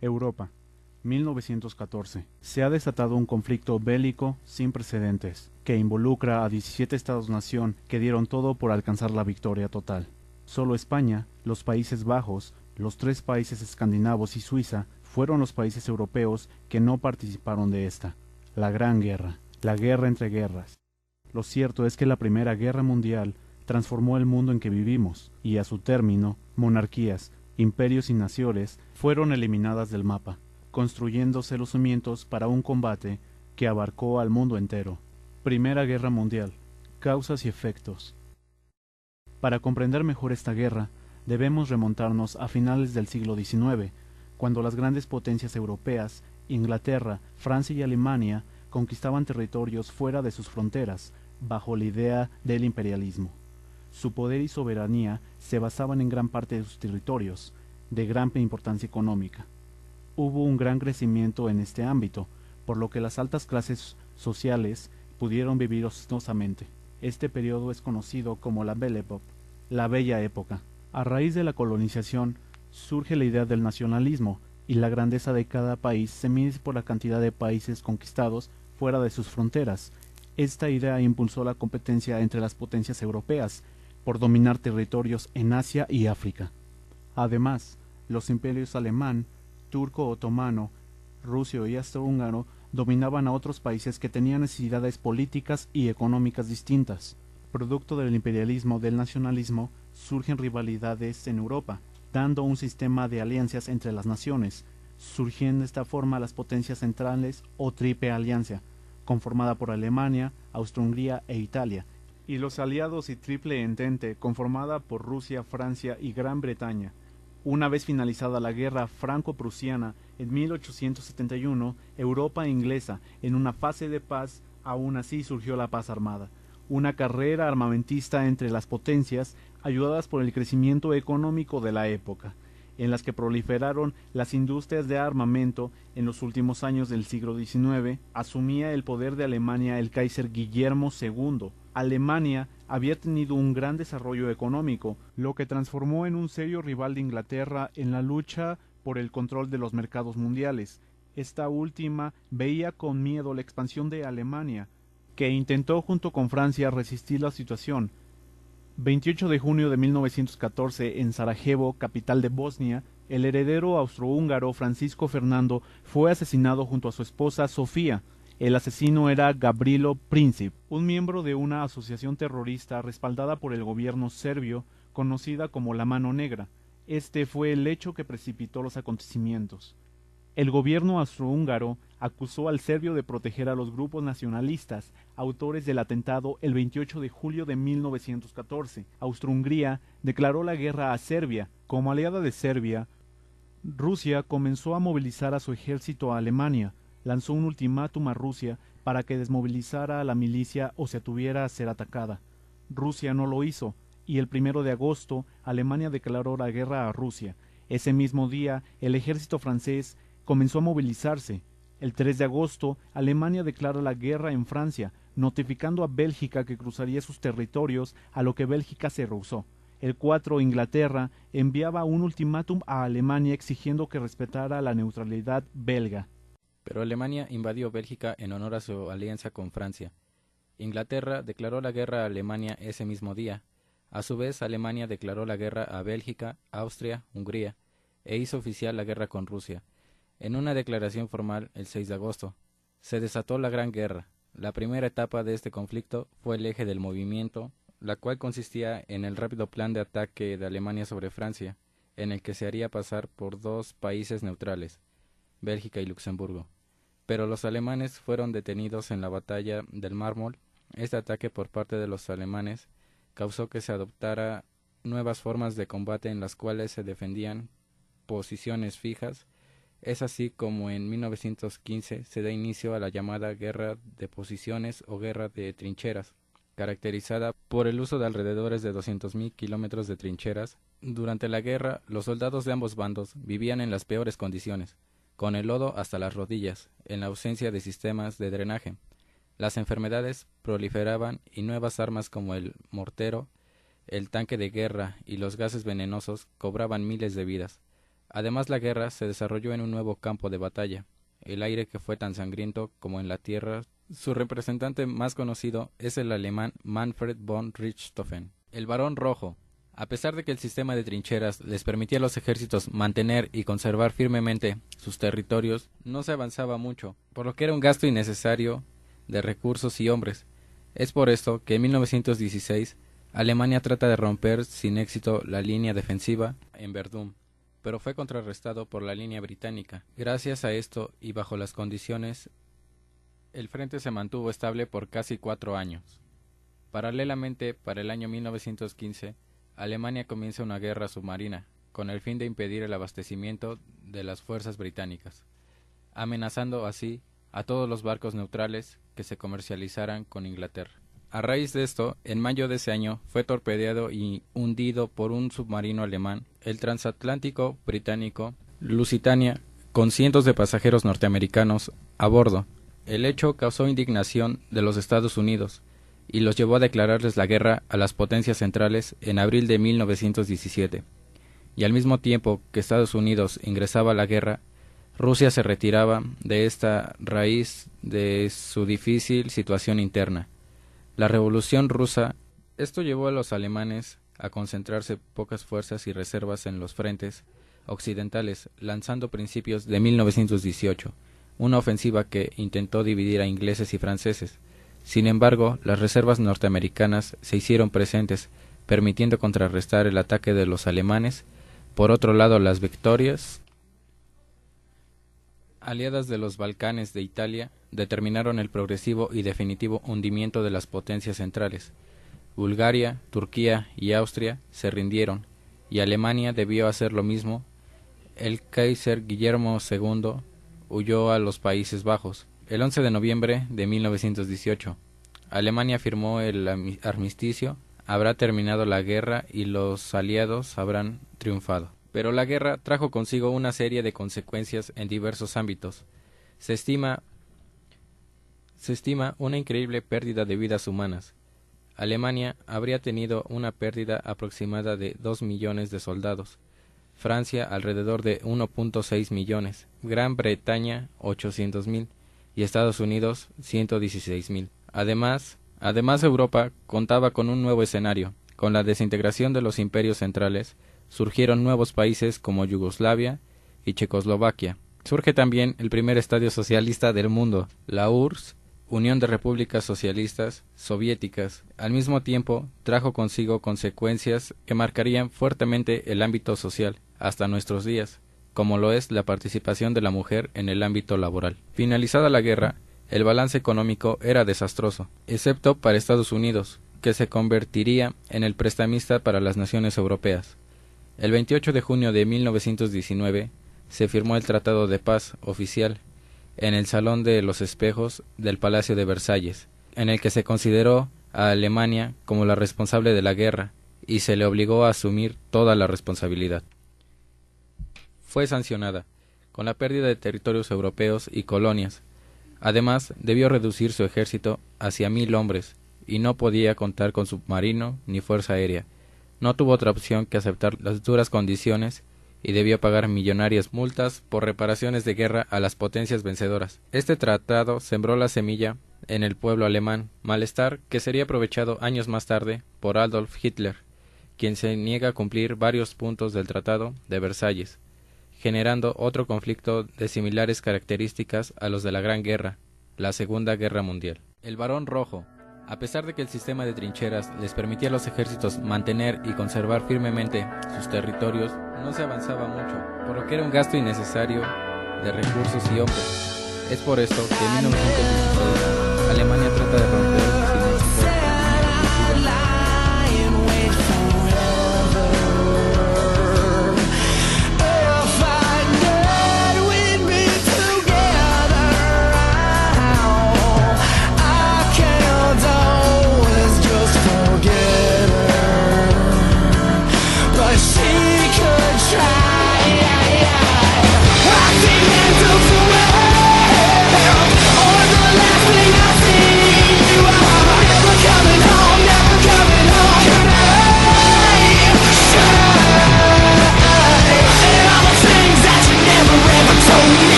Europa, 1914. Se ha desatado un conflicto bélico sin precedentes, que involucra a 17 Estados-nación que dieron todo por alcanzar la victoria total. Solo España, los Países Bajos, los 3 países escandinavos y Suiza fueron los países europeos que no participaron de esta. La Gran Guerra, la guerra entre guerras. Lo cierto es que la Primera Guerra Mundial transformó el mundo en que vivimos, y a su término, monarquías, imperios y naciones fueron eliminadas del mapa, construyéndose los cimientos para un combate que abarcó al mundo entero. Primera Guerra Mundial. Causas y efectos. Para comprender mejor esta guerra, debemos remontarnos a finales del siglo XIX, cuando las grandes potencias europeas, Inglaterra, Francia y Alemania, conquistaban territorios fuera de sus fronteras, bajo la idea del imperialismo. Su poder y soberanía se basaban en gran parte de sus territorios, de gran importancia económica. Hubo un gran crecimiento en este ámbito, por lo que las altas clases sociales pudieron vivir ostentosamente. Este periodo es conocido como la Belle Époque, la Bella Época. A raíz de la colonización surge la idea del nacionalismo, y la grandeza de cada país se mide por la cantidad de países conquistados fuera de sus fronteras. Esta idea impulsó la competencia entre las potencias europeas por dominar territorios en Asia y África. Además, los imperios alemán, turco-otomano, ruso y austrohúngaro dominaban a otros países que tenían necesidades políticas y económicas distintas. Producto del imperialismo del nacionalismo, surgen rivalidades en Europa, dando un sistema de alianzas entre las naciones. Surgían de esta forma las potencias centrales o Triple Alianza, conformada por Alemania, Austria-Hungría e Italia, y los aliados y Triple Entente, conformada por Rusia, Francia y Gran Bretaña. Una vez finalizada la guerra franco-prusiana en 1871, Europa inglesa, en una fase de paz, aún así surgió la paz armada, una carrera armamentista entre las potencias, ayudadas por el crecimiento económico de la época, en las que proliferaron las industrias de armamento. En los últimos años del siglo XIX, asumía el poder de Alemania el Kaiser Guillermo II. Alemania había tenido un gran desarrollo económico, lo que transformó en un serio rival de Inglaterra en la lucha por el control de los mercados mundiales. Esta última veía con miedo la expansión de Alemania, que intentó junto con Francia resistir la situación. 28 de junio de 1914, en Sarajevo, capital de Bosnia, el heredero austrohúngaro Francisco Fernando fue asesinado junto a su esposa Sofía. El asesino era Gavrilo Princip, un miembro de una asociación terrorista respaldada por el gobierno serbio, conocida como la Mano Negra. Este fue el hecho que precipitó los acontecimientos. El gobierno austrohúngaro acusó al serbio de proteger a los grupos nacionalistas, autores del atentado el 28 de julio de 1914. Austro-Hungría declaró la guerra a Serbia. Como aliada de Serbia, Rusia comenzó a movilizar a su ejército a Alemania. Lanzó un ultimátum a Rusia para que desmovilizara a la milicia o se atuviera a ser atacada. Rusia no lo hizo, y el 1 de agosto Alemania declaró la guerra a Rusia. Ese mismo día, el ejército francés comenzó a movilizarse. El 3 de agosto, Alemania declara la guerra en Francia, notificando a Bélgica que cruzaría sus territorios, a lo que Bélgica se rehusó. El 4, Inglaterra enviaba un ultimátum a Alemania exigiendo que respetara la neutralidad belga. Pero Alemania invadió Bélgica en honor a su alianza con Francia. Inglaterra declaró la guerra a Alemania ese mismo día. A su vez, Alemania declaró la guerra a Bélgica, Austria, Hungría, e hizo oficial la guerra con Rusia. En una declaración formal el 6 de agosto, se desató la Gran Guerra. La primera etapa de este conflicto fue el eje del movimiento, la cual consistía en el rápido plan de ataque de Alemania sobre Francia, en el que se haría pasar por 2 países neutrales, Bélgica y Luxemburgo. Pero los alemanes fueron detenidos en la batalla del Mármol. Este ataque por parte de los alemanes causó que se adoptara nuevas formas de combate en las cuales se defendían posiciones fijas. Es así como en 1915 se da inicio a la llamada Guerra de Posiciones o Guerra de Trincheras, caracterizada por el uso de alrededor de 200.000 kilómetros de trincheras. Durante la guerra, los soldados de ambos bandos vivían en las peores condiciones, con el lodo hasta las rodillas, en la ausencia de sistemas de drenaje. Las enfermedades proliferaban y nuevas armas como el mortero, el tanque de guerra y los gases venenosos cobraban miles de vidas. Además, la guerra se desarrolló en un nuevo campo de batalla, el aire, que fue tan sangriento como en la tierra. Su representante más conocido es el alemán Manfred von Richthofen, el Barón Rojo. A pesar de que el sistema de trincheras les permitía a los ejércitos mantener y conservar firmemente sus territorios, no se avanzaba mucho, por lo que era un gasto innecesario de recursos y hombres. Es por esto que en 1916 Alemania trata de romper sin éxito la línea defensiva en Verdún, pero fue contrarrestado por la línea británica. Gracias a esto y bajo las condiciones, el frente se mantuvo estable por casi 4 años. Paralelamente, para el año 1915, Alemania comienza una guerra submarina, con el fin de impedir el abastecimiento de las fuerzas británicas, amenazando así a todos los barcos neutrales que se comercializaran con Inglaterra. A raíz de esto, en mayo de ese año fue torpedeado y hundido por un submarino alemán, el transatlántico británico Lusitania, con cientos de pasajeros norteamericanos a bordo. El hecho causó indignación de los Estados Unidos y los llevó a declararles la guerra a las potencias centrales en abril de 1917. Y al mismo tiempo que Estados Unidos ingresaba a la guerra, Rusia se retiraba de esta raíz de su difícil situación interna. La Revolución Rusa, esto llevó a los alemanes a concentrarse pocas fuerzas y reservas en los frentes occidentales, lanzando principios de 1918, una ofensiva que intentó dividir a ingleses y franceses. Sin embargo, las reservas norteamericanas se hicieron presentes, permitiendo contrarrestar el ataque de los alemanes. Por otro lado, las victorias aliadas de los Balcanes de Italia determinaron el progresivo y definitivo hundimiento de las potencias centrales. Bulgaria, Turquía y Austria se rindieron, y Alemania debió hacer lo mismo. El Kaiser Guillermo II huyó a los Países Bajos. El 11 de noviembre de 1918, Alemania firmó el armisticio. Habrá terminado la guerra y los aliados habrán triunfado. Pero la guerra trajo consigo una serie de consecuencias en diversos ámbitos. Se estima una increíble pérdida de vidas humanas. Alemania habría tenido una pérdida aproximada de 2 millones de soldados, Francia alrededor de 1.6 millones, Gran Bretaña 800.000 y Estados Unidos 116.000. Además, Europa contaba con un nuevo escenario. Con la desintegración de los imperios centrales, surgieron nuevos países como Yugoslavia y Checoslovaquia. Surge también el primer estadio socialista del mundo, la URSS, Unión de Repúblicas Socialistas Soviéticas. Al mismo tiempo, trajo consigo consecuencias que marcarían fuertemente el ámbito social hasta nuestros días, como lo es la participación de la mujer en el ámbito laboral. Finalizada la guerra, el balance económico era desastroso, excepto para Estados Unidos, que se convertiría en el prestamista para las naciones europeas. El 28 de junio de 1919 se firmó el Tratado de Paz oficial en el Salón de los Espejos del Palacio de Versalles, en el que se consideró a Alemania como la responsable de la guerra y se le obligó a asumir toda la responsabilidad. Fue sancionada, con la pérdida de territorios europeos y colonias. Además, debió reducir su ejército hacia 1.000 hombres, y no podía contar con submarino ni fuerza aérea. No tuvo otra opción que aceptar las duras condiciones y debió pagar millonarias multas por reparaciones de guerra a las potencias vencedoras. Este tratado sembró la semilla en el pueblo alemán, malestar que sería aprovechado años más tarde por Adolf Hitler, quien se niega a cumplir varios puntos del Tratado de Versalles, generando otro conflicto de similares características a los de la Gran Guerra, la Segunda Guerra Mundial. El Barón Rojo. A pesar de que el sistema de trincheras les permitía a los ejércitos mantener y conservar firmemente sus territorios, no se avanzaba mucho, por lo que era un gasto innecesario de recursos y hombres. Es por esto que en 1916 Alemania trata de romper sin éxito la línea defensiva.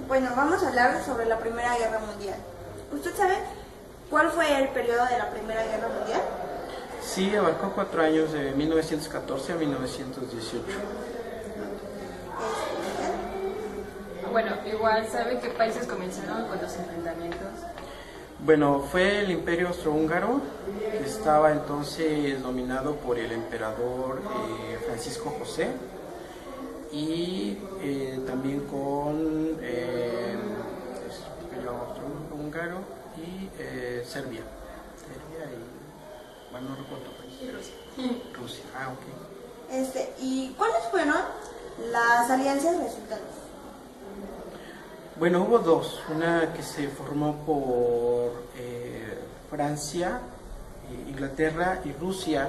Bueno, vamos a hablar sobre la Primera Guerra Mundial. ¿Usted sabe cuál fue el periodo de la Primera Guerra Mundial? Sí, abarcó 4 años, de 1914 a 1918. Bueno, igual, ¿sabe qué países comenzaron con los enfrentamientos? Bueno, fue el Imperio Austrohúngaro, que estaba entonces dominado por el emperador Francisco José, y también con el Imperio Austrohúngaro y Serbia. Serbia y, bueno, no recuerdo el país. Rusia. Ah, ok. ¿Y cuáles fueron las alianzas resultantes? Bueno, hubo dos, una que se formó por Francia, Inglaterra y Rusia.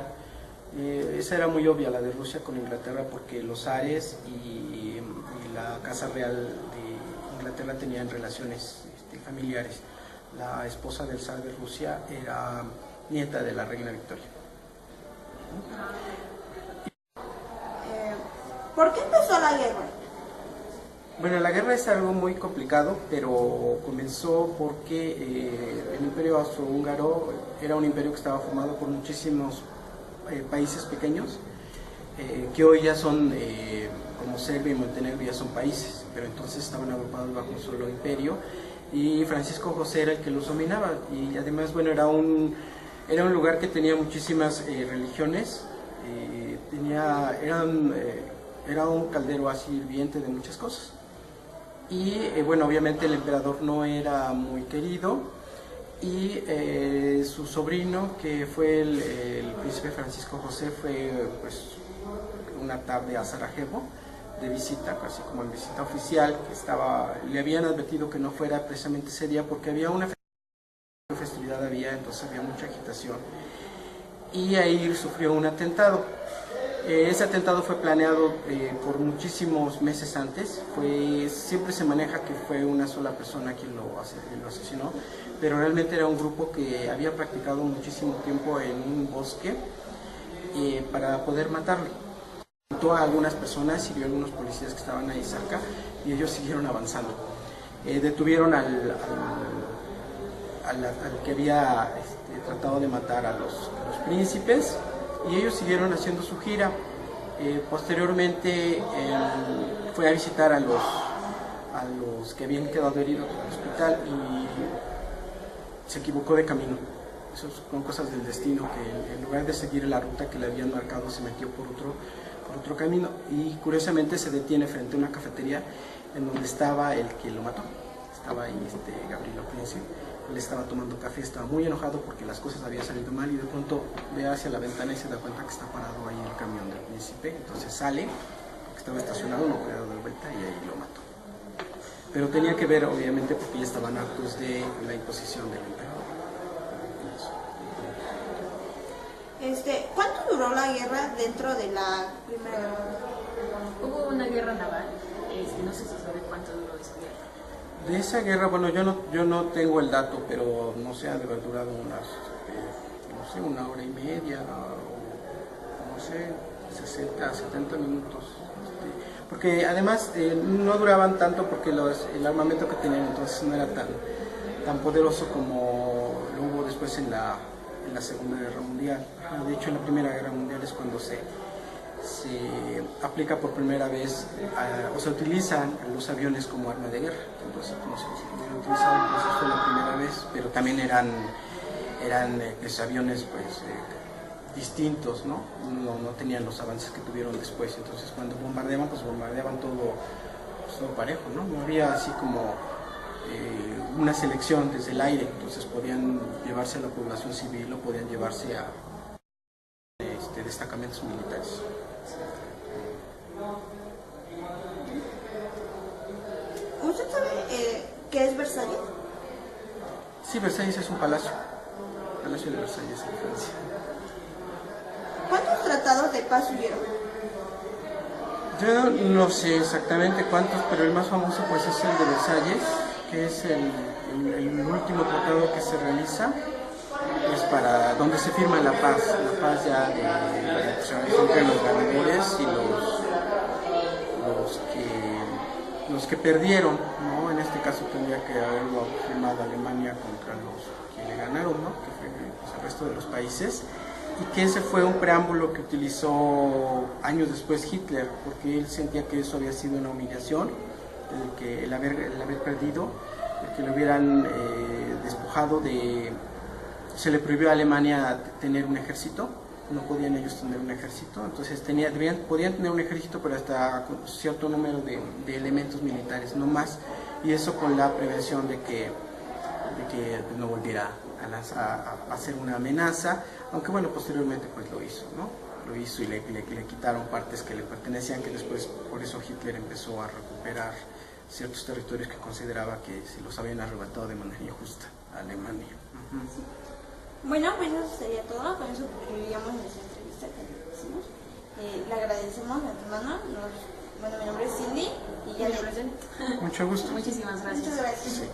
Esa era muy obvia, la de Rusia con Inglaterra, porque los zares y la Casa Real de Inglaterra tenían relaciones familiares. La esposa del zar de Rusia era nieta de la reina Victoria. ¿Por qué empezó la guerra? Bueno, la guerra es algo muy complicado, pero comenzó porque el Imperio Austrohúngaro era un imperio que estaba formado por muchísimos países pequeños, que hoy ya son, como Serbia y Montenegro, ya son países, pero entonces estaban agrupados bajo un solo imperio, y Francisco José era el que los dominaba, y además, bueno, era un lugar que tenía muchísimas religiones, era un caldero así hirviente de muchas cosas. Y bueno, obviamente el emperador no era muy querido, y su sobrino, que fue el príncipe Francisco José, fue pues una tarde a Sarajevo de visita, casi como en visita oficial, que le habían advertido que no fuera precisamente ese día porque había una festividad, entonces había mucha agitación, y ahí sufrió un atentado. Ese atentado fue planeado por muchísimos meses antes. Siempre se maneja que fue una sola persona quien lo asesinó, pero realmente era un grupo que había practicado muchísimo tiempo en un bosque para poder matarlo. Mató a algunas personas, hirió a algunos policías que estaban ahí cerca, y ellos siguieron avanzando. Detuvieron al que había tratado de matar a los príncipes, y ellos siguieron haciendo su gira. Posteriormente fue a visitar a los que habían quedado heridos en el hospital, y se equivocó de camino. Esas son cosas del destino, que en lugar de seguir la ruta que le habían marcado, se metió por otro camino, y curiosamente se detiene frente a una cafetería en donde estaba el que lo mató. Estaba ahí Gabriel Príncipe. Él estaba tomando café, estaba muy enojado porque las cosas habían salido mal, y de pronto ve hacia la ventana y se da cuenta que está parado ahí el camión del príncipe. Entonces sale, porque estaba estacionado, no podía dar vuelta, y ahí lo mató. Pero tenía que ver, obviamente, porque ya estaban hartos de la imposición del emperador. ¿Cuánto duró la guerra dentro de la Primera Guerra Mundial? Hubo una guerra naval, no sé si sabe cuánto duró esa guerra. De esa guerra, bueno, yo no tengo el dato, pero no sé, ha de haber durado una hora y media, o no sé, 60, 70 minutos. Porque además no duraban tanto porque el armamento que tenían entonces no era tan poderoso como lo hubo después en la Segunda Guerra Mundial. De hecho, en la Primera Guerra Mundial es cuando se aplica por primera vez, o se utilizan los aviones como arma de guerra. Entonces no se habían utilizado, entonces fue la primera vez, pero también eran aviones pues distintos, ¿no? No tenían los avances que tuvieron después. Entonces cuando bombardeaban, pues bombardeaban todo parejo, ¿no? No había así como una selección desde el aire. Entonces podían llevarse a la población civil, o podían llevarse a destacamentos militares. ¿Usted sabe qué es Versalles? Sí, Versalles es un palacio. El Palacio de Versalles en Francia. ¿Cuántos tratados de paz hubieron? Yo no sé exactamente cuántos, pero el más famoso pues es el de Versalles, que es el último tratado que se realiza, pues para donde se firma la paz ya entre los ganadores y los que perdieron, ¿no? En este caso tendría que haberlo firmado Alemania contra los que le ganaron, ¿no? Que fue pues, el resto de los países, y que ese fue un preámbulo que utilizó años después Hitler, porque él sentía que eso había sido una humillación, el haber perdido, el que lo hubieran despojado de... Se le prohibió a Alemania tener un ejército, no podían ellos tener un ejército, entonces podían tener un ejército, pero hasta con cierto número de elementos militares, no más, y eso con la prevención de que no volviera a hacer una amenaza, aunque bueno, posteriormente pues lo hizo, ¿no? Lo hizo y le quitaron partes que le pertenecían, que después por eso Hitler empezó a recuperar ciertos territorios que consideraba que se los habían arrebatado de manera injusta a Alemania. Bueno, pues eso sería todo, con eso concluiríamos nuestra entrevista que le hicimos. Le agradecemos de antemano. Bueno, mi nombre es Cindy y ya le... Mucho gusto. Muchísimas gracias. Muchas gracias. Sí.